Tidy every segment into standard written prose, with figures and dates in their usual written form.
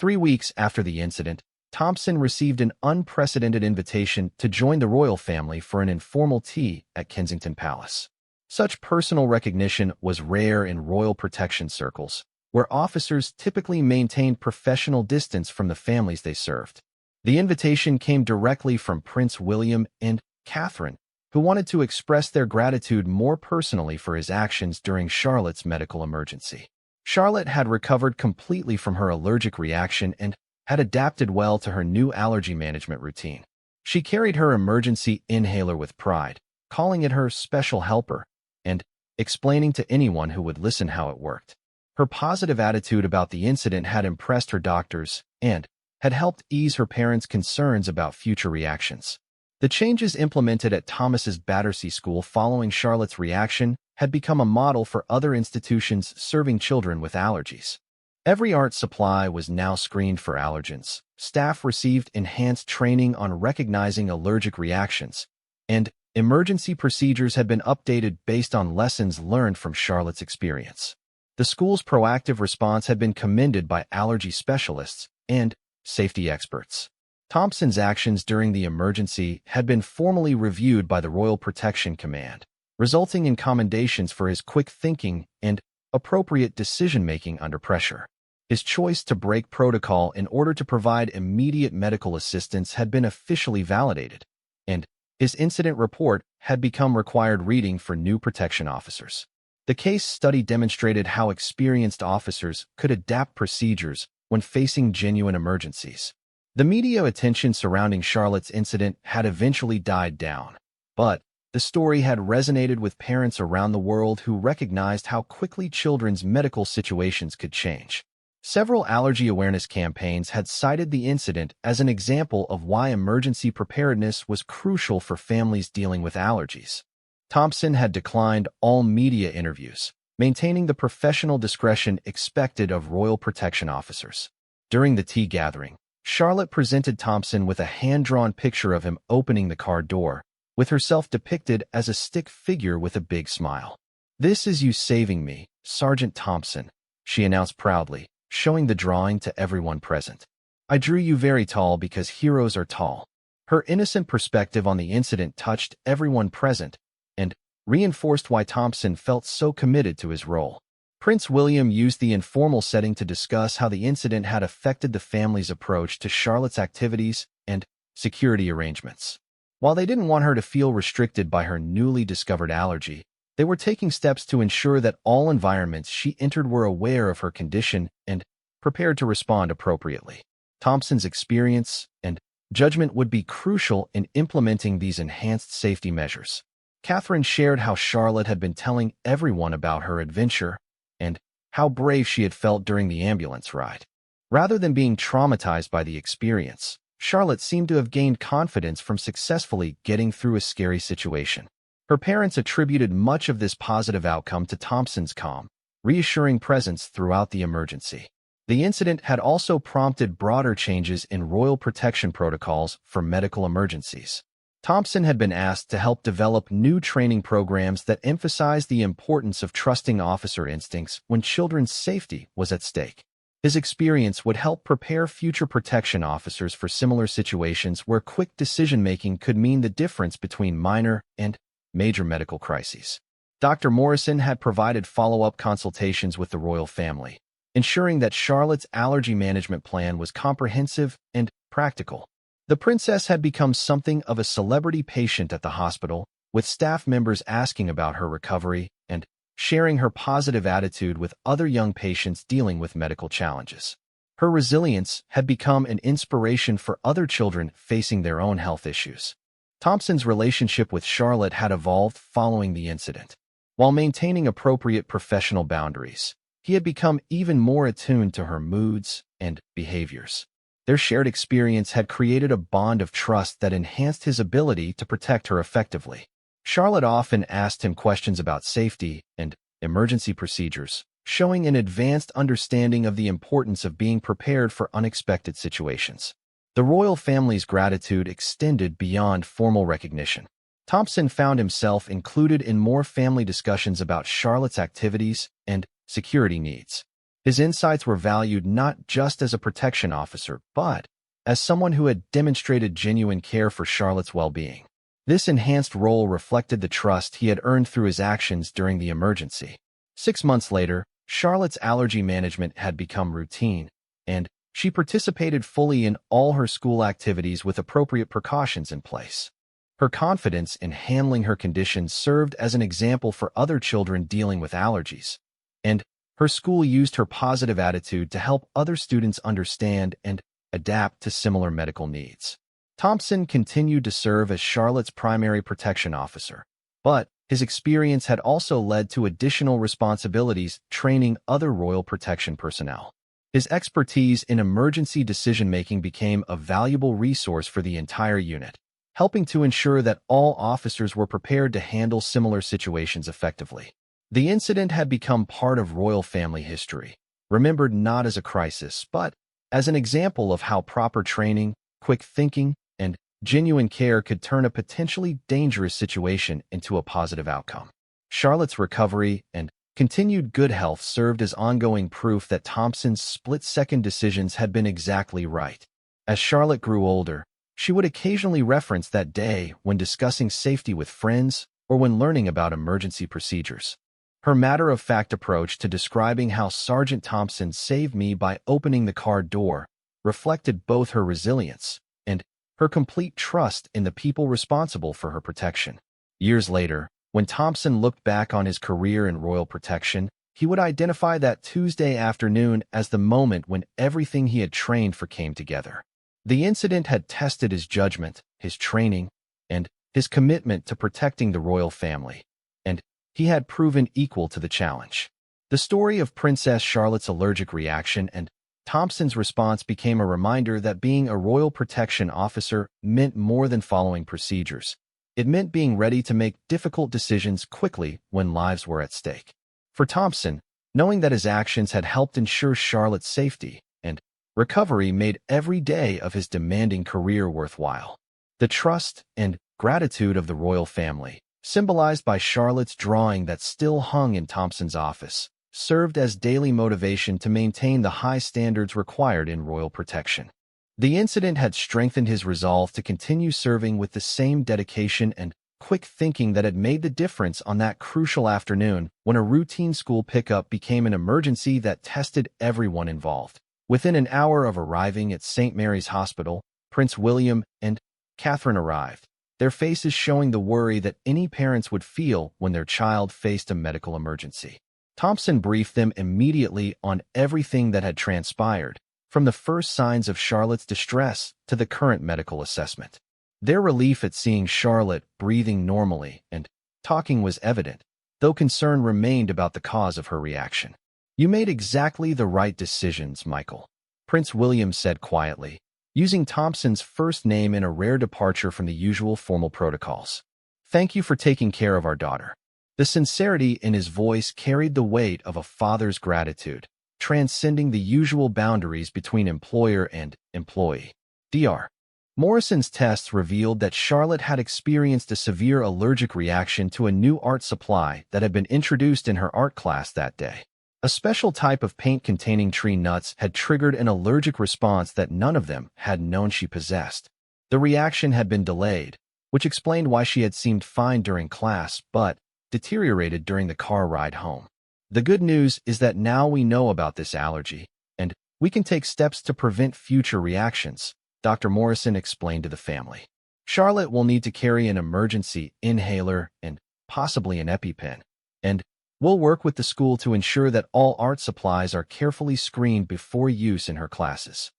3 weeks after the incident, Thompson received an unprecedented invitation to join the royal family for an informal tea at Kensington Palace. Such personal recognition was rare in royal protection circles, where officers typically maintained professional distance from the families they served. The invitation came directly from Prince William and Catherine, who wanted to express their gratitude more personally for his actions during Charlotte's medical emergency. Charlotte had recovered completely from her allergic reaction and had adapted well to her new allergy management routine. She carried her emergency inhaler with pride, calling it her special helper, and explaining to anyone who would listen how it worked. Her positive attitude about the incident had impressed her doctors and had helped ease her parents' concerns about future reactions. The changes implemented at Thomas's Battersea School following Charlotte's reaction had become a model for other institutions serving children with allergies. Every art supply was now screened for allergens. Staff received enhanced training on recognizing allergic reactions, and emergency procedures had been updated based on lessons learned from Charlotte's experience. The school's proactive response had been commended by allergy specialists and safety experts. Thompson's actions during the emergency had been formally reviewed by the Royal Protection Command, resulting in commendations for his quick thinking and appropriate decision-making under pressure. His choice to break protocol in order to provide immediate medical assistance had been officially validated, and his incident report had become required reading for new protection officers. The case study demonstrated how experienced officers could adapt procedures when facing genuine emergencies. The media attention surrounding Charlotte's incident had eventually died down, but the story had resonated with parents around the world who recognized how quickly children's medical situations could change. Several allergy awareness campaigns had cited the incident as an example of why emergency preparedness was crucial for families dealing with allergies. Thompson had declined all media interviews, maintaining the professional discretion expected of royal protection officers. During the tea gathering, Charlotte presented Thompson with a hand-drawn picture of him opening the car door, with herself depicted as a stick figure with a big smile. "This is you saving me, Sergeant Thompson," she announced proudly, showing the drawing to everyone present. "I drew you very tall because heroes are tall." Her innocent perspective on the incident touched everyone present and reinforced why Thompson felt so committed to his role. Prince William used the informal setting to discuss how the incident had affected the family's approach to Charlotte's activities and security arrangements. While they didn't want her to feel restricted by her newly discovered allergy, they were taking steps to ensure that all environments she entered were aware of her condition and prepared to respond appropriately. Thompson's experience and judgment would be crucial in implementing these enhanced safety measures. Catherine shared how Charlotte had been telling everyone about her adventure and how brave she had felt during the ambulance ride. Rather than being traumatized by the experience, Charlotte seemed to have gained confidence from successfully getting through a scary situation. Her parents attributed much of this positive outcome to Thompson's calm, reassuring presence throughout the emergency. The incident had also prompted broader changes in royal protection protocols for medical emergencies. Thompson had been asked to help develop new training programs that emphasized the importance of trusting officer instincts when children's safety was at stake. His experience would help prepare future protection officers for similar situations where quick decision-making could mean the difference between minor and major medical crises. Dr. Morrison had provided follow-up consultations with the royal family, ensuring that Charlotte's allergy management plan was comprehensive and practical. The princess had become something of a celebrity patient at the hospital, with staff members asking about her recovery and sharing her positive attitude with other young patients dealing with medical challenges. Her resilience had become an inspiration for other children facing their own health issues. Thompson's relationship with Charlotte had evolved following the incident. While maintaining appropriate professional boundaries, he had become even more attuned to her moods and behaviors. Their shared experience had created a bond of trust that enhanced his ability to protect her effectively. Charlotte often asked him questions about safety and emergency procedures, showing an advanced understanding of the importance of being prepared for unexpected situations. The royal family's gratitude extended beyond formal recognition. Thompson found himself included in more family discussions about Charlotte's activities and security needs. His insights were valued not just as a protection officer, but as someone who had demonstrated genuine care for Charlotte's well-being. This enhanced role reflected the trust he had earned through his actions during the emergency. 6 months later, Charlotte's allergy management had become routine, and she participated fully in all her school activities with appropriate precautions in place. Her confidence in handling her condition served as an example for other children dealing with allergies, and her school used her positive attitude to help other students understand and adapt to similar medical needs. Thompson continued to serve as Charlotte's primary protection officer, but his experience had also led to additional responsibilities training other royal protection personnel. His expertise in emergency decision-making became a valuable resource for the entire unit, helping to ensure that all officers were prepared to handle similar situations effectively. The incident had become part of royal family history, remembered not as a crisis, but as an example of how proper training, quick thinking, and genuine care could turn a potentially dangerous situation into a positive outcome. Charlotte's recovery and continued good health served as ongoing proof that Thompson's split-second decisions had been exactly right. As Charlotte grew older, she would occasionally reference that day when discussing safety with friends or when learning about emergency procedures. Her matter-of-fact approach to describing how Sergeant Thompson saved me by opening the car door reflected both her resilience and her complete trust in the people responsible for her protection. Years later, when Thompson looked back on his career in royal protection, he would identify that Tuesday afternoon as the moment when everything he had trained for came together. The incident had tested his judgment, his training, and his commitment to protecting the royal family, and he had proven equal to the challenge. The story of Princess Charlotte's allergic reaction and Thompson's response became a reminder that being a royal protection officer meant more than following procedures. It meant being ready to make difficult decisions quickly when lives were at stake. For Thompson, knowing that his actions had helped ensure Charlotte's safety and recovery made every day of his demanding career worthwhile. The trust and gratitude of the royal family, symbolized by Charlotte's drawing that still hung in Thompson's office, served as daily motivation to maintain the high standards required in royal protection. The incident had strengthened his resolve to continue serving with the same dedication and quick thinking that had made the difference on that crucial afternoon when a routine school pickup became an emergency that tested everyone involved. Within an hour of arriving at St. Mary's Hospital, Prince William and Catherine arrived, their faces showing the worry that any parents would feel when their child faced a medical emergency. Thompson briefed them immediately on everything that had transpired, from the first signs of Charlotte's distress to the current medical assessment. Their relief at seeing Charlotte breathing normally and talking was evident, though concern remained about the cause of her reaction. "You made exactly the right decisions, Michael," Prince William said quietly, using Thompson's first name in a rare departure from the usual formal protocols. "Thank you for taking care of our daughter." The sincerity in his voice carried the weight of a father's gratitude, transcending the usual boundaries between employer and employee. Dr. Morrison's tests revealed that Charlotte had experienced a severe allergic reaction to a new art supply that had been introduced in her art class that day. A special type of paint containing tree nuts had triggered an allergic response that none of them had known she possessed. The reaction had been delayed, which explained why she had seemed fine during class but deteriorated during the car ride home. "The good news is that now we know about this allergy, and we can take steps to prevent future reactions," Dr. Morrison explained to the family. "Charlotte will need to carry an emergency inhaler and possibly an EpiPen, and we'll work with the school to ensure that all art supplies are carefully screened before use in her classes."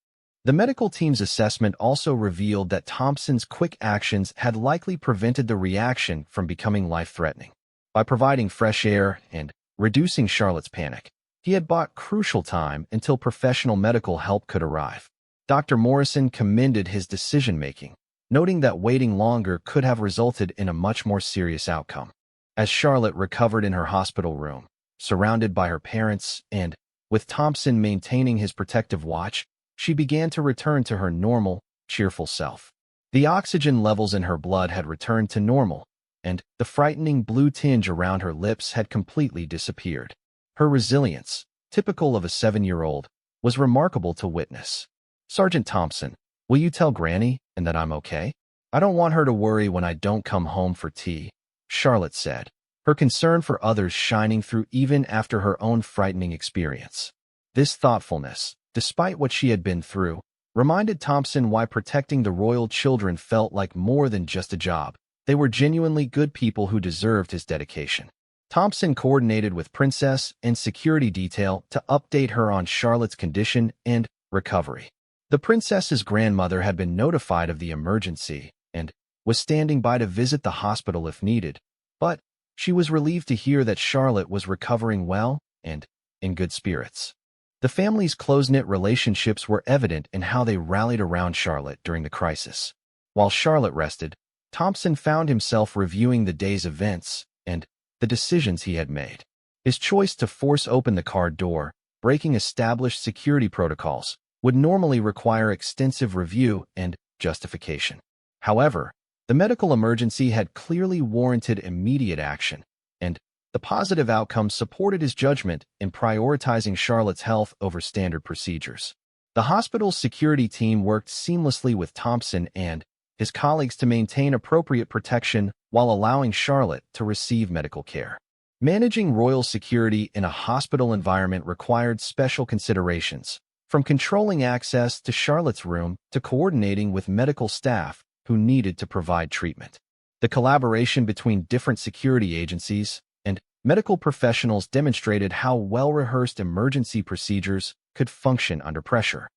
The medical team's assessment also revealed that Thompson's quick actions had likely prevented the reaction from becoming life-threatening. By providing fresh air and reducing Charlotte's panic, he had bought crucial time until professional medical help could arrive. Dr. Morrison commended his decision-making, noting that waiting longer could have resulted in a much more serious outcome. As Charlotte recovered in her hospital room, surrounded by her parents and with Thompson maintaining his protective watch, she began to return to her normal, cheerful self. The oxygen levels in her blood had returned to normal, and the frightening blue tinge around her lips had completely disappeared. Her resilience, typical of a 7-year-old, was remarkable to witness. "Sergeant Thompson, will you tell Granny and that I'm okay? I don't want her to worry when I don't come home for tea," Charlotte said, her concern for others shining through even after her own frightening experience. This thoughtfulness, despite what she had been through, reminded Thompson why protecting the royal children felt like more than just a job. They were genuinely good people who deserved his dedication. Thompson coordinated with Princess and security detail to update her on Charlotte's condition and recovery. The princess's grandmother had been notified of the emergency and was standing by to visit the hospital if needed, but she was relieved to hear that Charlotte was recovering well and in good spirits. The family's close-knit relationships were evident in how they rallied around Charlotte during the crisis. While Charlotte rested, Thompson found himself reviewing the day's events and the decisions he had made. His choice to force open the car door, breaking established security protocols, would normally require extensive review and justification. However, the medical emergency had clearly warranted immediate action, and the positive outcome supported his judgment in prioritizing Charlotte's health over standard procedures. The hospital's security team worked seamlessly with Thompson and his colleagues to maintain appropriate protection while allowing Charlotte to receive medical care. Managing royal security in a hospital environment required special considerations, from controlling access to Charlotte's room to coordinating with medical staff who needed to provide treatment. The collaboration between different security agencies and medical professionals demonstrated how well-rehearsed emergency procedures could function under pressure.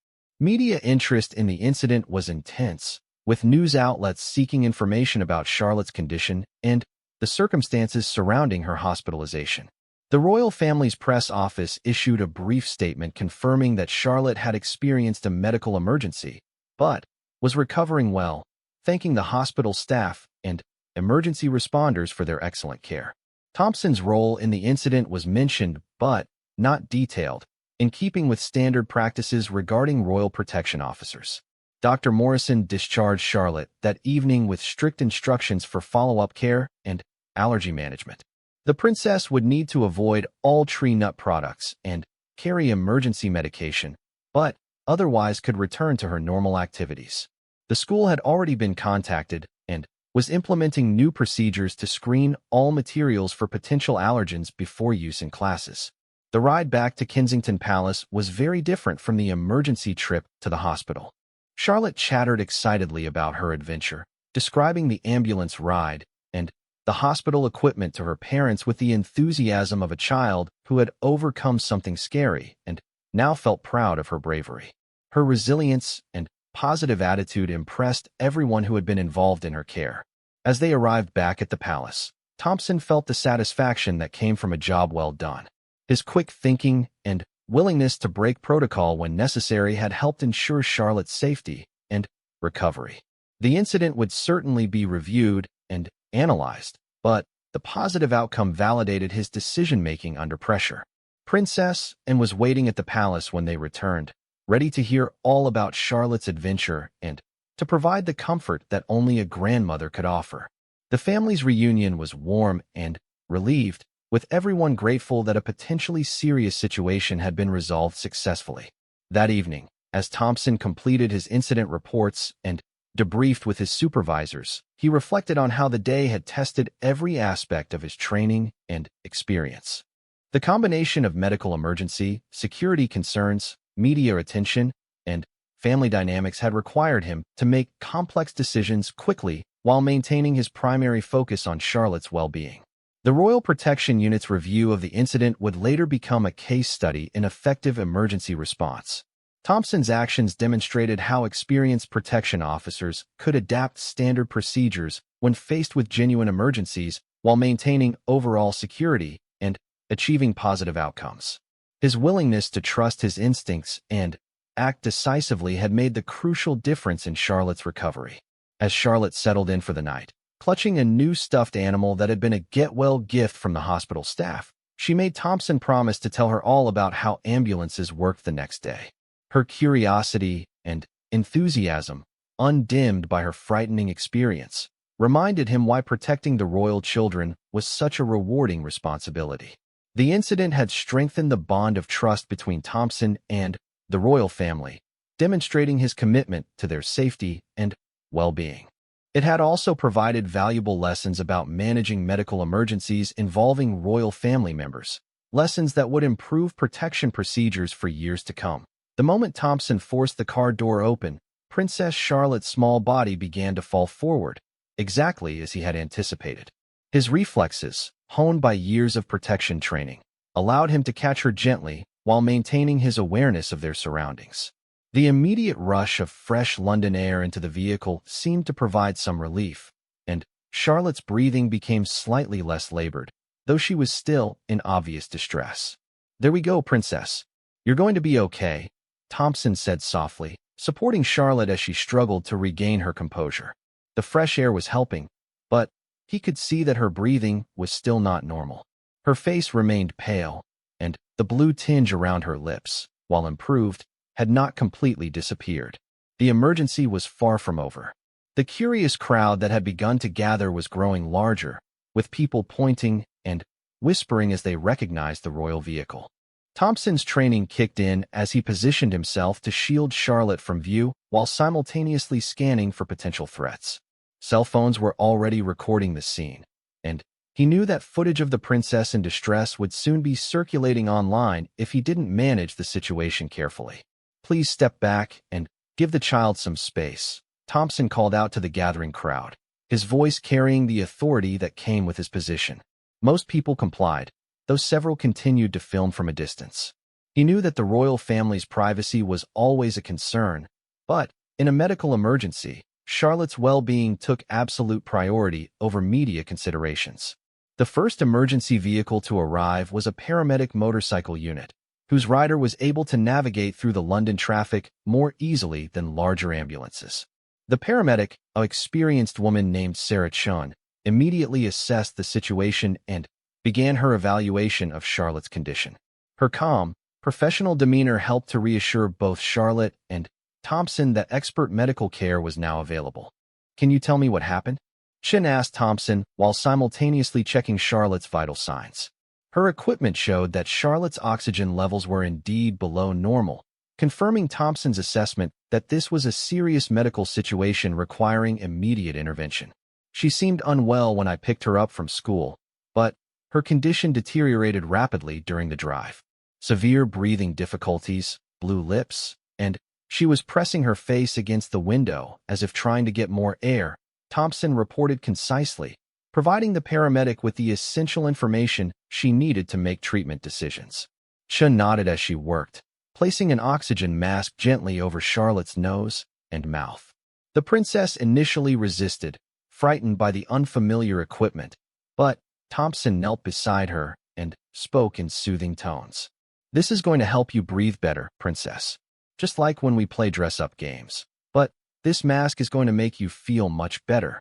Media interest in the incident was intense, with news outlets seeking information about Charlotte's condition and the circumstances surrounding her hospitalization. The royal family's press office issued a brief statement confirming that Charlotte had experienced a medical emergency, but was recovering well, thanking the hospital staff and emergency responders for their excellent care. Thompson's role in the incident was mentioned but not detailed, in keeping with standard practices regarding royal protection officers. Dr. Morrison discharged Charlotte that evening with strict instructions for follow-up care and allergy management. The princess would need to avoid all tree nut products and carry emergency medication, but otherwise could return to her normal activities. The school had already been contacted and was implementing new procedures to screen all materials for potential allergens before use in classes. The ride back to Kensington Palace was very different from the emergency trip to the hospital. Charlotte chattered excitedly about her adventure, describing the ambulance ride and the hospital equipment to her parents with the enthusiasm of a child who had overcome something scary and now felt proud of her bravery. Her resilience and positive attitude impressed everyone who had been involved in her care. As they arrived back at the palace, Thompson felt the satisfaction that came from a job well done. His quick thinking and willingness to break protocol when necessary had helped ensure Charlotte's safety and recovery. The incident would certainly be reviewed and analyzed, but the positive outcome validated his decision-making under pressure. Princess Anne was waiting at the palace when they returned, ready to hear all about Charlotte's adventure and to provide the comfort that only a grandmother could offer. The family's reunion was warm and relieved, with everyone grateful that a potentially serious situation had been resolved successfully. That evening, as Thompson completed his incident reports and debriefed with his supervisors, he reflected on how the day had tested every aspect of his training and experience. The combination of medical emergency, security concerns, media attention, and family dynamics had required him to make complex decisions quickly while maintaining his primary focus on Charlotte's well-being. The Royal Protection Unit's review of the incident would later become a case study in effective emergency response. Thompson's actions demonstrated how experienced protection officers could adapt standard procedures when faced with genuine emergencies while maintaining overall security and achieving positive outcomes. His willingness to trust his instincts and act decisively had made the crucial difference in Charlotte's recovery. As Charlotte settled in for the night, clutching a new stuffed animal that had been a get-well gift from the hospital staff, she made Thompson promise to tell her all about how ambulances worked the next day. Her curiosity and enthusiasm, undimmed by her frightening experience, reminded him why protecting the royal children was such a rewarding responsibility. The incident had strengthened the bond of trust between Thompson and the royal family, demonstrating his commitment to their safety and well-being. It had also provided valuable lessons about managing medical emergencies involving royal family members, lessons that would improve protection procedures for years to come. The moment Thompson forced the car door open, Princess Charlotte's small body began to fall forward, exactly as he had anticipated. His reflexes, honed by years of protection training, allowed him to catch her gently while maintaining his awareness of their surroundings. The immediate rush of fresh London air into the vehicle seemed to provide some relief, and Charlotte's breathing became slightly less labored, though she was still in obvious distress. "There we go, Princess. You're going to be okay," Thompson said softly, supporting Charlotte as she struggled to regain her composure. The fresh air was helping, but he could see that her breathing was still not normal. Her face remained pale, and the blue tinge around her lips, while improved, had not completely disappeared. The emergency was far from over. The curious crowd that had begun to gather was growing larger, with people pointing and whispering as they recognized the royal vehicle. Thompson's training kicked in as he positioned himself to shield Charlotte from view while simultaneously scanning for potential threats. Cell phones were already recording the scene, and he knew that footage of the princess in distress would soon be circulating online if he didn't manage the situation carefully. "Please step back and give the child some space," Thompson called out to the gathering crowd, his voice carrying the authority that came with his position. Most people complied, though several continued to film from a distance. He knew that the royal family's privacy was always a concern, but in a medical emergency, Charlotte's well-being took absolute priority over media considerations. The first emergency vehicle to arrive was a paramedic motorcycle unit, whose rider was able to navigate through the London traffic more easily than larger ambulances. The paramedic, an experienced woman named Sarah Chun, immediately assessed the situation and began her evaluation of Charlotte's condition. Her calm, professional demeanor helped to reassure both Charlotte and Thompson that expert medical care was now available. "Can you tell me what happened?" Chun asked Thompson while simultaneously checking Charlotte's vital signs. Her equipment showed that Charlotte's oxygen levels were indeed below normal, confirming Thompson's assessment that this was a serious medical situation requiring immediate intervention. "She seemed unwell when I picked her up from school, but her condition deteriorated rapidly during the drive. Severe breathing difficulties, blue lips, and she was pressing her face against the window as if trying to get more air," Thompson reported concisely, providing the paramedic with the essential information she needed to make treatment decisions. Chun nodded as she worked, placing an oxygen mask gently over Charlotte's nose and mouth. The princess initially resisted, frightened by the unfamiliar equipment, but Thompson knelt beside her and spoke in soothing tones. "This is going to help you breathe better, Princess, just like when we play dress-up games. But this mask is going to make you feel much better."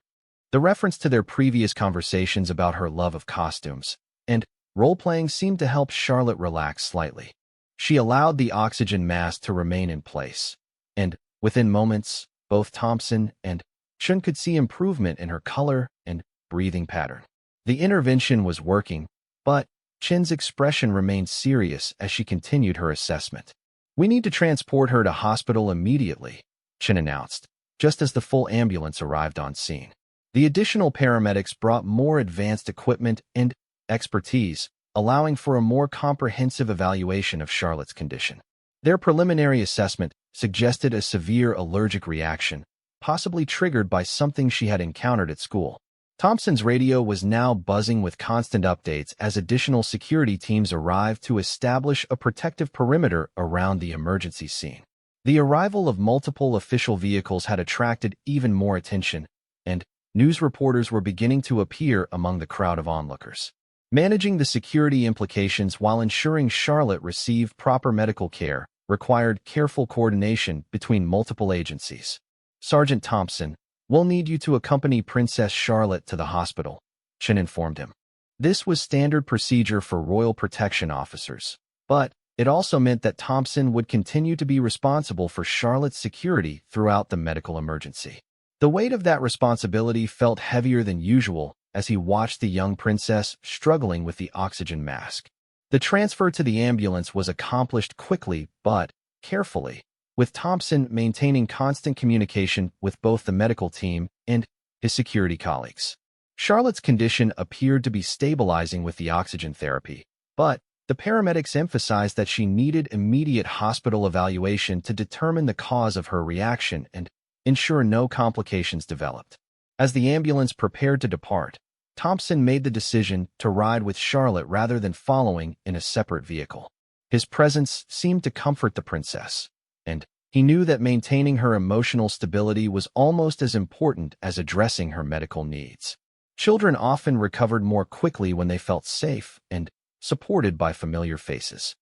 The reference to their previous conversations about her love of costumes and role-playing seemed to help Charlotte relax slightly. She allowed the oxygen mask to remain in place, and within moments, both Thompson and Chun could see improvement in her color and breathing pattern. The intervention was working, but Chun's expression remained serious as she continued her assessment. "We need to transport her to hospital immediately," Chun announced, just as the full ambulance arrived on scene. The additional paramedics brought more advanced equipment and expertise, allowing for a more comprehensive evaluation of Charlotte's condition. Their preliminary assessment suggested a severe allergic reaction, possibly triggered by something she had encountered at school. Thompson's radio was now buzzing with constant updates as additional security teams arrived to establish a protective perimeter around the emergency scene. The arrival of multiple official vehicles had attracted even more attention, and news reporters were beginning to appear among the crowd of onlookers. Managing the security implications while ensuring Charlotte received proper medical care required careful coordination between multiple agencies. "Sergeant Thompson, we'll need you to accompany Princess Charlotte to the hospital," Chun informed him. This was standard procedure for royal protection officers, but it also meant that Thompson would continue to be responsible for Charlotte's security throughout the medical emergency. The weight of that responsibility felt heavier than usual as he watched the young princess struggling with the oxygen mask. The transfer to the ambulance was accomplished quickly but carefully, with Thompson maintaining constant communication with both the medical team and his security colleagues. Charlotte's condition appeared to be stabilizing with the oxygen therapy, but the paramedics emphasized that she needed immediate hospital evaluation to determine the cause of her reaction and ensure no complications developed. As the ambulance prepared to depart, Thompson made the decision to ride with Charlotte rather than following in a separate vehicle. His presence seemed to comfort the princess, and he knew that maintaining her emotional stability was almost as important as addressing her medical needs. Children often recovered more quickly when they felt safe and supported by familiar faces.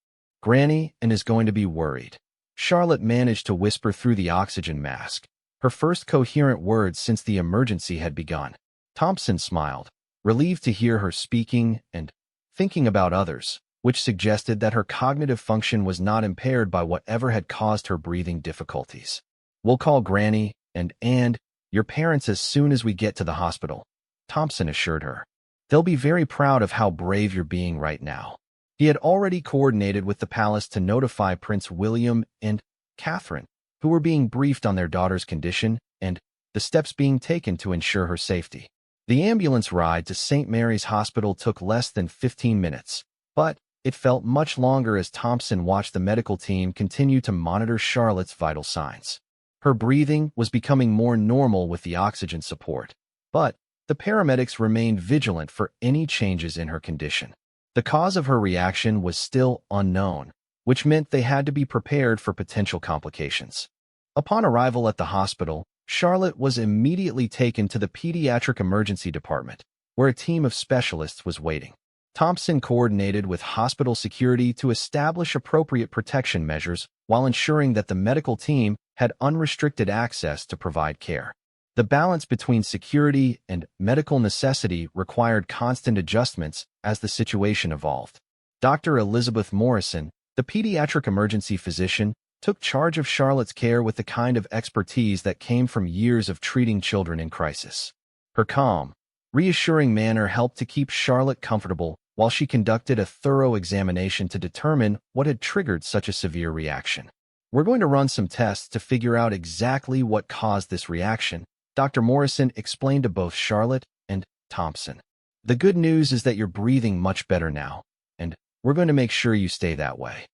Granny is going to be worried. Charlotte managed to whisper through the oxygen mask, her first coherent words since the emergency had begun. Thompson smiled, relieved to hear her speaking and thinking about others, which suggested that her cognitive function was not impaired by whatever had caused her breathing difficulties. "We'll call Granny and your parents as soon as we get to the hospital," Thompson assured her. "They'll be very proud of how brave you're being right now." He had already coordinated with the palace to notify Prince William and Catherine, who were being briefed on their daughter's condition and the steps being taken to ensure her safety. The ambulance ride to St. Mary's Hospital took less than 15 minutes, but it felt much longer as Thompson watched the medical team continue to monitor Charlotte's vital signs. Her breathing was becoming more normal with the oxygen support, but the paramedics remained vigilant for any changes in her condition. The cause of her reaction was still unknown, which meant they had to be prepared for potential complications. Upon arrival at the hospital, Charlotte was immediately taken to the pediatric emergency department, where a team of specialists was waiting. Thompson coordinated with hospital security to establish appropriate protection measures while ensuring that the medical team had unrestricted access to provide care. The balance between security and medical necessity required constant adjustments as the situation evolved. Dr. Elizabeth Morrison, the pediatric emergency physician, took charge of Charlotte's care with the kind of expertise that came from years of treating children in crisis. Her calm, reassuring manner helped to keep Charlotte comfortable while she conducted a thorough examination to determine what had triggered such a severe reaction. "We're going to run some tests to figure out exactly what caused this reaction," Dr. Morrison explained to both Charlotte and Thompson. "The good news is that you're breathing much better now, and we're going to make sure you stay that way."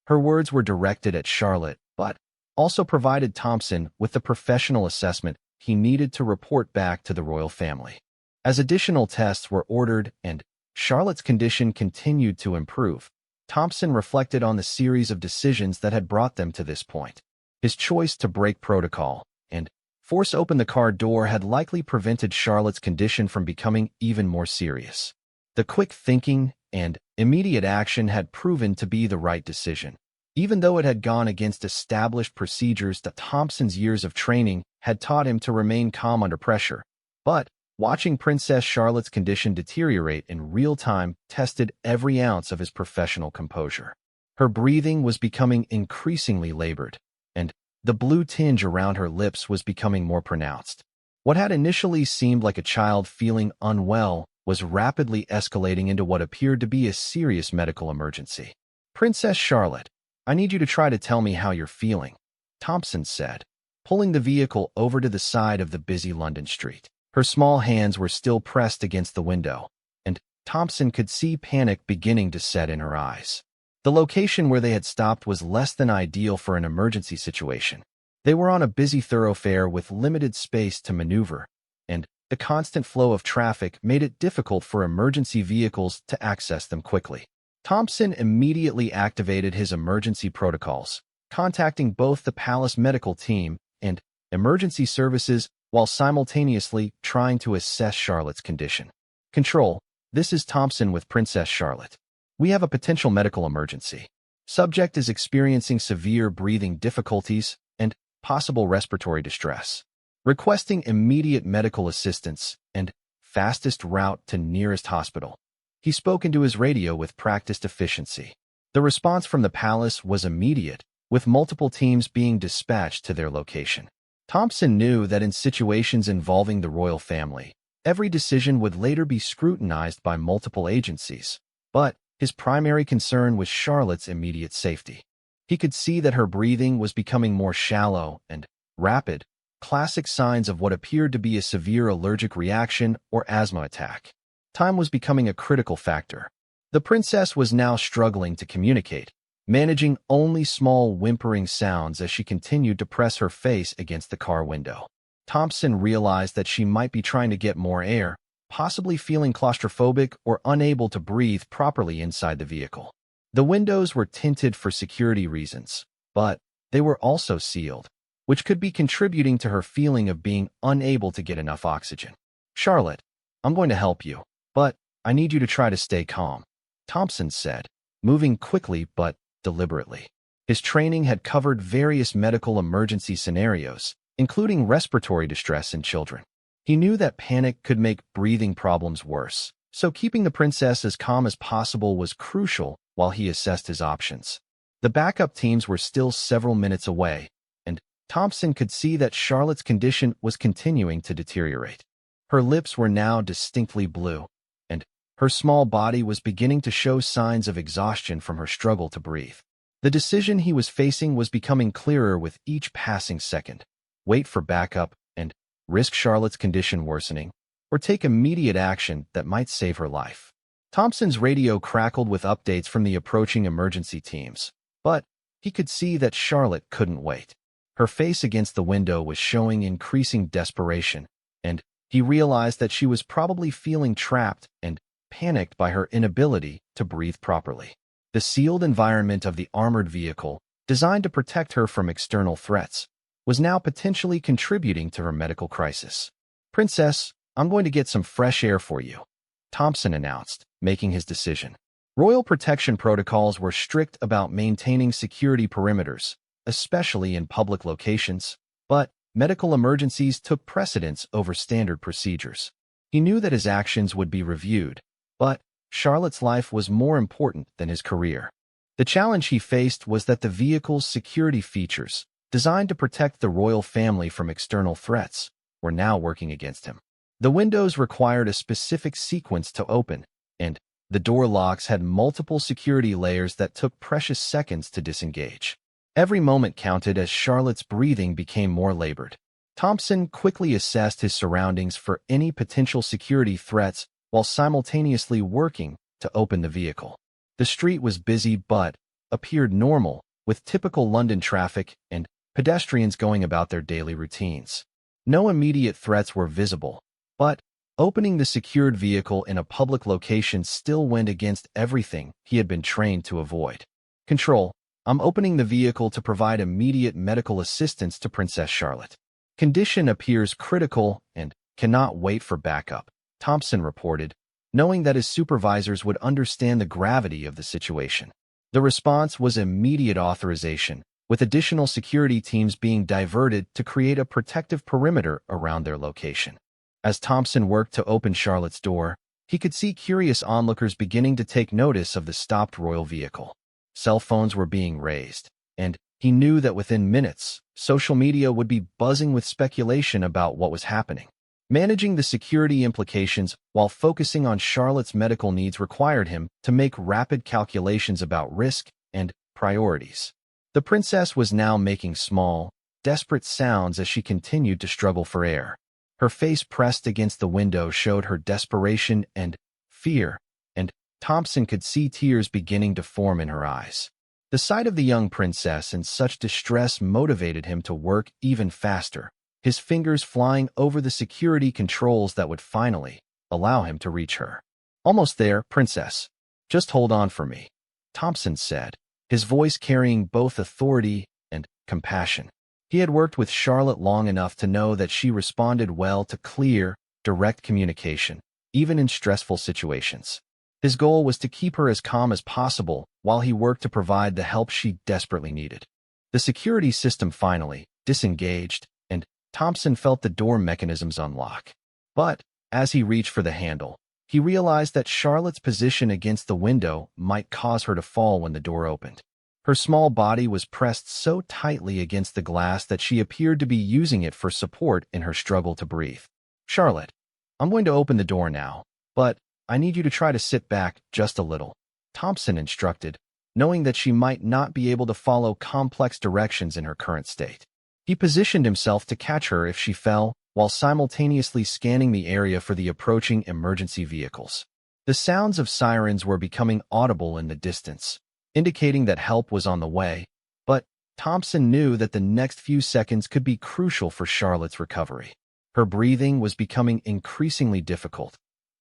Her words were directed at Charlotte, but also provided Thompson with the professional assessment he needed to report back to the royal family. As additional tests were ordered and Charlotte's condition continued to improve, Thompson reflected on the series of decisions that had brought them to this point. His choice to break protocol and force open the car door had likely prevented Charlotte's condition from becoming even more serious. The quick thinking and immediate action had proven to be the right decision, even though it had gone against established procedures that Thompson's years of training had taught him to remain calm under pressure. But watching Princess Charlotte's condition deteriorate in real time tested every ounce of his professional composure. Her breathing was becoming increasingly labored, and the blue tinge around her lips was becoming more pronounced. What had initially seemed like a child feeling unwell was rapidly escalating into what appeared to be a serious medical emergency. "Princess Charlotte, I need you to try to tell me how you're feeling," Thompson said, pulling the vehicle over to the side of the busy London street. Her small hands were still pressed against the window, and Thompson could see panic beginning to set in her eyes. The location where they had stopped was less than ideal for an emergency situation. They were on a busy thoroughfare with limited space to maneuver, and the constant flow of traffic made it difficult for emergency vehicles to access them quickly. Thompson immediately activated his emergency protocols, contacting both the palace medical team and emergency services while simultaneously trying to assess Charlotte's condition. "Control, this is Thompson with Princess Charlotte. We have a potential medical emergency. Subject is experiencing severe breathing difficulties and possible respiratory distress. Requesting immediate medical assistance and fastest route to nearest hospital." He spoke into his radio with practiced efficiency. The response from the palace was immediate, with multiple teams being dispatched to their location. Thompson knew that in situations involving the royal family, every decision would later be scrutinized by multiple agencies, but His primary concern was Charlotte's immediate safety. He could see that her breathing was becoming more shallow and rapid, classic signs of what appeared to be a severe allergic reaction or asthma attack. Time was becoming a critical factor. The princess was now struggling to communicate, managing only small whimpering sounds as she continued to press her face against the car window. Thompson realized that she might be trying to get more air, possibly feeling claustrophobic or unable to breathe properly inside the vehicle. The windows were tinted for security reasons, but they were also sealed, which could be contributing to her feeling of being unable to get enough oxygen. "Charlotte, I'm going to help you, but I need you to try to stay calm," Thompson said, moving quickly but deliberately. His training had covered various medical emergency scenarios, including respiratory distress in children. He knew that panic could make breathing problems worse, so keeping the princess as calm as possible was crucial while he assessed his options. The backup teams were still several minutes away, and Thompson could see that Charlotte's condition was continuing to deteriorate. Her lips were now distinctly blue, and her small body was beginning to show signs of exhaustion from her struggle to breathe. The decision he was facing was becoming clearer with each passing second: wait for backup and risk Charlotte's condition worsening, or take immediate action that might save her life. Thompson's radio crackled with updates from the approaching emergency teams, but he could see that Charlotte couldn't wait. Her face against the window was showing increasing desperation, and he realized that she was probably feeling trapped and panicked by her inability to breathe properly. The sealed environment of the armored vehicle, designed to protect her from external threats, was now potentially contributing to her medical crisis. "Princess, I'm going to get some fresh air for you," Thompson announced, making his decision. Royal protection protocols were strict about maintaining security perimeters, especially in public locations, but medical emergencies took precedence over standard procedures. He knew that his actions would be reviewed, but Charlotte's life was more important than his career. The challenge he faced was that the vehicle's security features, designed to protect the royal family from external threats, were now working against him. The windows required a specific sequence to open, and the door locks had multiple security layers that took precious seconds to disengage. Every moment counted as Charlotte's breathing became more labored. Thompson quickly assessed his surroundings for any potential security threats while simultaneously working to open the vehicle. The street was busy but appeared normal, with typical London traffic and pedestrians going about their daily routines. No immediate threats were visible, but opening the secured vehicle in a public location still went against everything he had been trained to avoid. "Control, I'm opening the vehicle to provide immediate medical assistance to Princess Charlotte. Condition appears critical and cannot wait for backup," Thompson reported, knowing that his supervisors would understand the gravity of the situation. The response was immediate authorization, with additional security teams being diverted to create a protective perimeter around their location. As Thompson worked to open Charlotte's door, he could see curious onlookers beginning to take notice of the stopped royal vehicle. Cell phones were being raised, and he knew that within minutes, social media would be buzzing with speculation about what was happening. Managing the security implications while focusing on Charlotte's medical needs required him to make rapid calculations about risk and priorities. The princess was now making small, desperate sounds as she continued to struggle for air. Her face pressed against the window showed her desperation and fear, and Thompson could see tears beginning to form in her eyes. The sight of the young princess in such distress motivated him to work even faster, his fingers flying over the security controls that would finally allow him to reach her. "Almost there, princess. Just hold on for me," Thompson said, his voice carrying both authority and compassion. He had worked with Charlotte long enough to know that she responded well to clear, direct communication, even in stressful situations. His goal was to keep her as calm as possible while he worked to provide the help she desperately needed. The security system finally disengaged, and Thompson felt the door mechanisms unlock. But as he reached for the handle, he realized that Charlotte's position against the window might cause her to fall when the door opened. Her small body was pressed so tightly against the glass that she appeared to be using it for support in her struggle to breathe. "Charlotte, I'm going to open the door now, but I need you to try to sit back just a little," Thompson instructed, knowing that she might not be able to follow complex directions in her current state. He positioned himself to catch her if she fell, while simultaneously scanning the area for the approaching emergency vehicles. The sounds of sirens were becoming audible in the distance, indicating that help was on the way, but Thompson knew that the next few seconds could be crucial for Charlotte's recovery. Her breathing was becoming increasingly difficult,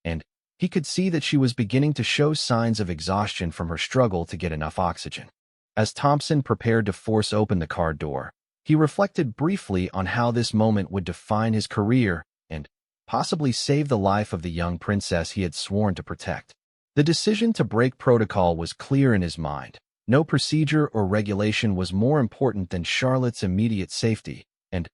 and he could see that she was beginning to show signs of exhaustion from her struggle to get enough oxygen. As Thompson prepared to force open the car door, he reflected briefly on how this moment would define his career and possibly save the life of the young princess he had sworn to protect. The decision to break protocol was clear in his mind. No procedure or regulation was more important than Charlotte's immediate safety, and,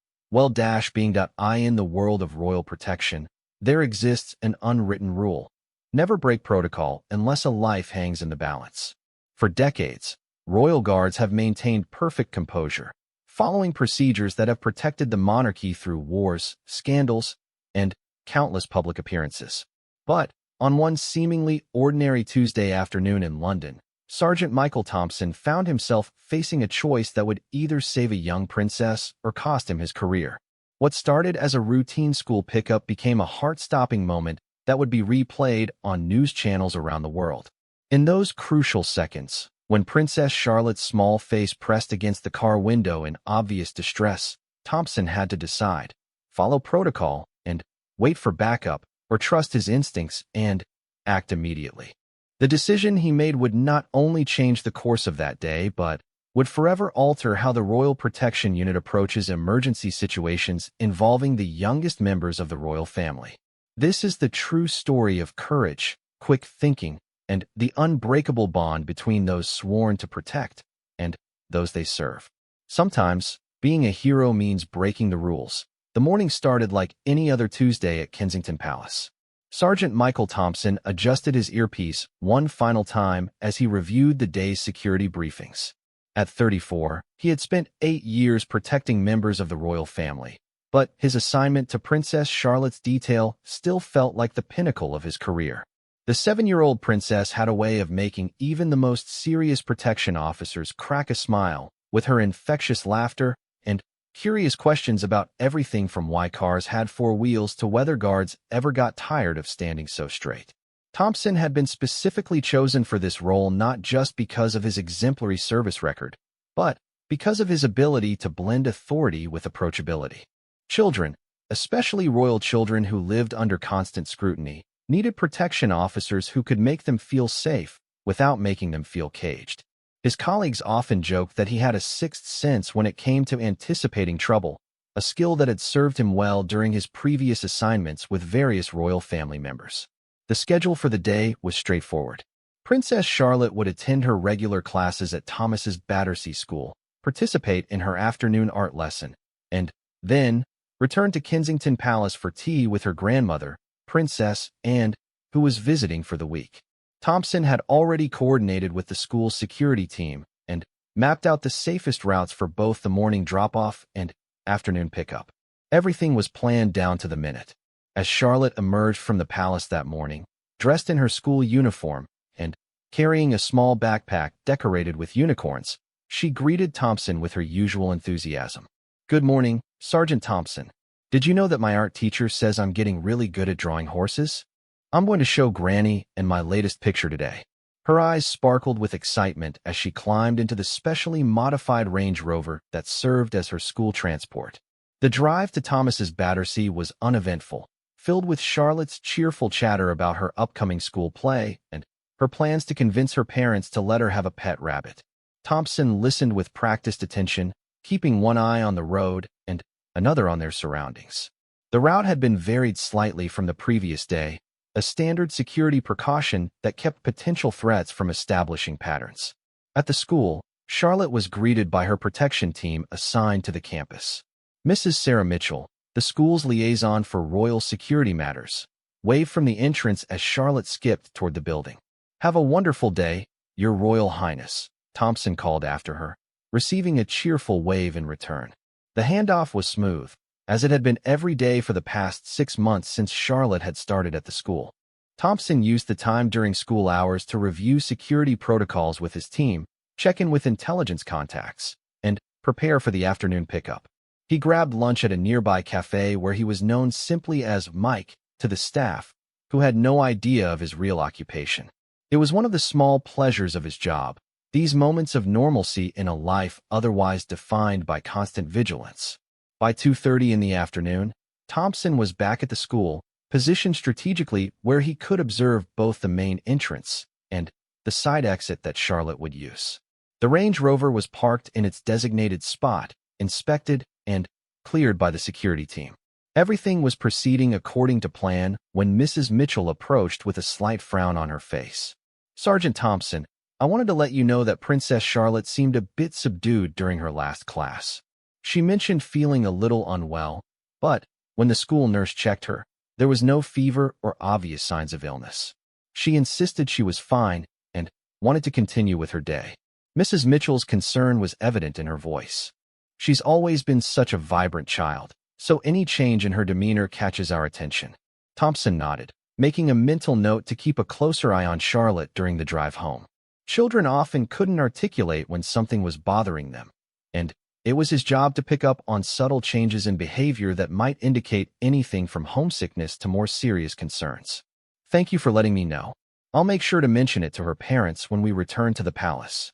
being in the world of royal protection, there exists an unwritten rule. Never break protocol unless a life hangs in the balance. For decades, royal guards have maintained perfect composure, following procedures that have protected the monarchy through wars, scandals, and countless public appearances. But, on one seemingly ordinary Tuesday afternoon in London, Sergeant Michael Thompson found himself facing a choice that would either save a young princess or cost him his career. What started as a routine school pickup became a heart-stopping moment that would be replayed on news channels around the world. In those crucial seconds, when Princess Charlotte's small face pressed against the car window in obvious distress, Thompson had to decide: follow protocol and wait for backup, or trust his instincts and act immediately. The decision he made would not only change the course of that day, but would forever alter how the Royal Protection Unit approaches emergency situations involving the youngest members of the royal family. This is the true story of courage, quick thinking, and the unbreakable bond between those sworn to protect and those they serve. Sometimes, being a hero means breaking the rules. The morning started like any other Tuesday at Kensington Palace. Sergeant Michael Thompson adjusted his earpiece one final time as he reviewed the day's security briefings. At 34, he had spent 8 years protecting members of the royal family, but his assignment to Princess Charlotte's detail still felt like the pinnacle of his career. The 7-year-old princess had a way of making even the most serious protection officers crack a smile, with her infectious laughter and curious questions about everything from why cars had 4 wheels to whether guards ever got tired of standing so straight. Thompson had been specifically chosen for this role not just because of his exemplary service record, but because of his ability to blend authority with approachability. Children, especially royal children who lived under constant scrutiny, needed protection officers who could make them feel safe without making them feel caged. His colleagues often joked that he had a sixth sense when it came to anticipating trouble, a skill that had served him well during his previous assignments with various royal family members. The schedule for the day was straightforward. Princess Charlotte would attend her regular classes at Thomas's Battersea School, participate in her afternoon art lesson, and then return to Kensington Palace for tea with her grandmother, Princess Anne, who was visiting for the week. Thompson had already coordinated with the school's security team and mapped out the safest routes for both the morning drop-off and afternoon pickup. Everything was planned down to the minute. As Charlotte emerged from the palace that morning, dressed in her school uniform and carrying a small backpack decorated with unicorns, she greeted Thompson with her usual enthusiasm. "Good morning, Sergeant Thompson. Did you know that my art teacher says I'm getting really good at drawing horses? I'm going to show Granny and my latest picture today." Her eyes sparkled with excitement as she climbed into the specially modified Range Rover that served as her school transport. The drive to Thomas's Battersea was uneventful, filled with Charlotte's cheerful chatter about her upcoming school play and her plans to convince her parents to let her have a pet rabbit. Thompson listened with practiced attention, keeping one eye on the road and another on their surroundings. The route had been varied slightly from the previous day, a standard security precaution that kept potential threats from establishing patterns. At the school, Charlotte was greeted by her protection team assigned to the campus. Mrs. Sarah Mitchell, the school's liaison for royal security matters, waved from the entrance as Charlotte skipped toward the building. "Have a wonderful day, Your Royal Highness," Thompson called after her, receiving a cheerful wave in return. The handoff was smooth, as it had been every day for the past 6 months since Charlotte had started at the school. Thompson used the time during school hours to review security protocols with his team, check in with intelligence contacts, and prepare for the afternoon pickup. He grabbed lunch at a nearby cafe where he was known simply as Mike to the staff, who had no idea of his real occupation. It was one of the small pleasures of his job, these moments of normalcy in a life otherwise defined by constant vigilance. By 2:30 in the afternoon, Thompson was back at the school, positioned strategically where he could observe both the main entrance and the side exit that Charlotte would use. The Range Rover was parked in its designated spot, inspected and cleared by the security team. Everything was proceeding according to plan when Mrs. Mitchell approached with a slight frown on her face. "Sergeant Thompson, I wanted to let you know that Princess Charlotte seemed a bit subdued during her last class. She mentioned feeling a little unwell, but when the school nurse checked her, there was no fever or obvious signs of illness. She insisted she was fine and wanted to continue with her day." Mrs. Mitchell's concern was evident in her voice. "She's always been such a vibrant child, so any change in her demeanor catches our attention." Thompson nodded, making a mental note to keep a closer eye on Charlotte during the drive home. Children often couldn't articulate when something was bothering them, and it was his job to pick up on subtle changes in behavior that might indicate anything from homesickness to more serious concerns. "Thank you for letting me know. I'll make sure to mention it to her parents when we return to the palace."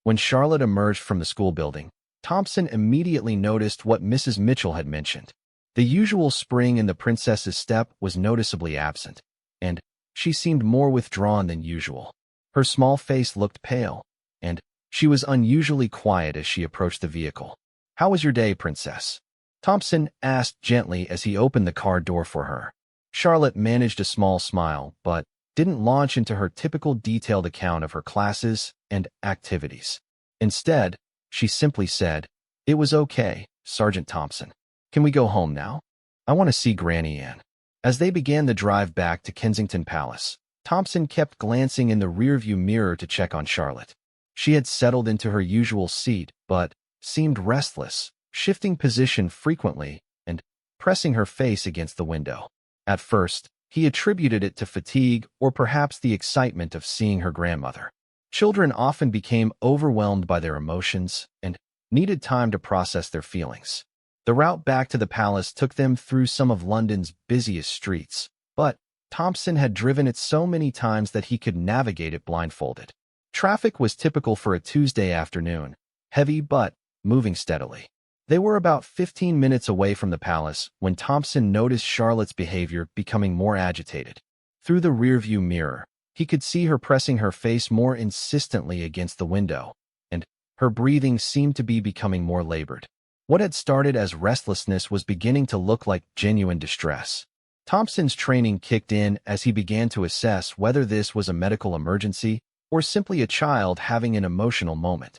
When Charlotte emerged from the school building, Thompson immediately noticed what Mrs. Mitchell had mentioned. The usual spring in the princess's step was noticeably absent, and she seemed more withdrawn than usual. Her small face looked pale, and she was unusually quiet as she approached the vehicle. "How was your day, Princess?" Thompson asked gently as he opened the car door for her. Charlotte managed a small smile, but didn't launch into her typical detailed account of her classes and activities. Instead, she simply said, "It was okay, Sergeant Thompson. Can we go home now? I want to see Granny Ann." As they began the drive back to Kensington Palace, Thompson kept glancing in the rearview mirror to check on Charlotte. She had settled into her usual seat, but seemed restless, shifting position frequently and pressing her face against the window. At first, he attributed it to fatigue or perhaps the excitement of seeing her grandmother. Children often became overwhelmed by their emotions and needed time to process their feelings. The route back to the palace took them through some of London's busiest streets, but Thompson had driven it so many times that he could navigate it blindfolded. Traffic was typical for a Tuesday afternoon, heavy but moving steadily. They were about 15 minutes away from the palace when Thompson noticed Charlotte's behavior becoming more agitated. Through the rearview mirror, he could see her pressing her face more insistently against the window, and her breathing seemed to be becoming more labored. What had started as restlessness was beginning to look like genuine distress. Thompson's training kicked in as he began to assess whether this was a medical emergency or simply a child having an emotional moment.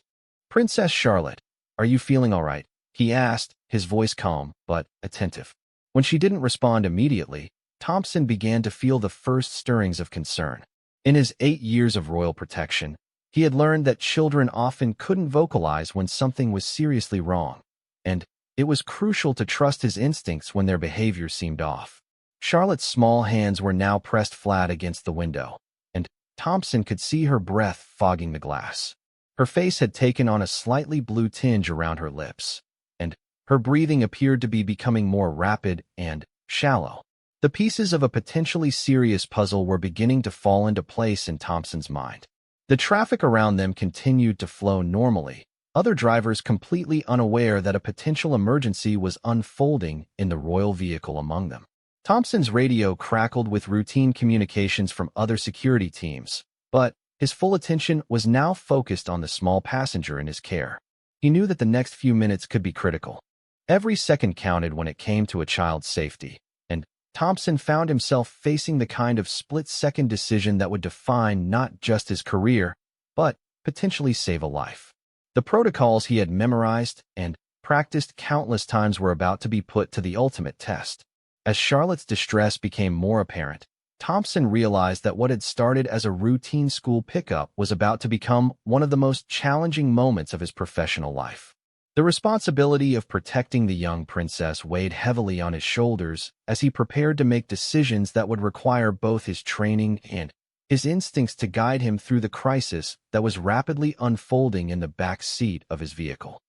"Princess Charlotte, are you feeling all right?" he asked, his voice calm but attentive. When she didn't respond immediately, Thompson began to feel the first stirrings of concern. In his 8 years of royal protection, he had learned that children often couldn't vocalize when something was seriously wrong, and it was crucial to trust his instincts when their behavior seemed off. Charlotte's small hands were now pressed flat against the window, and Thompson could see her breath fogging the glass. Her face had taken on a slightly blue tinge around her lips, and her breathing appeared to be becoming more rapid and shallow. The pieces of a potentially serious puzzle were beginning to fall into place in Thompson's mind. The traffic around them continued to flow normally, other drivers completely unaware that a potential emergency was unfolding in the royal vehicle among them. Thompson's radio crackled with routine communications from other security teams, but his full attention was now focused on the small passenger in his care. He knew that the next few minutes could be critical. Every second counted when it came to a child's safety, and Thompson found himself facing the kind of split-second decision that would define not just his career, but potentially save a life. The protocols he had memorized and practiced countless times were about to be put to the ultimate test. As Charlotte's distress became more apparent, Thompson realized that what had started as a routine school pickup was about to become one of the most challenging moments of his professional life. The responsibility of protecting the young princess weighed heavily on his shoulders as he prepared to make decisions that would require both his training and his instincts to guide him through the crisis that was rapidly unfolding in the back seat of his vehicle.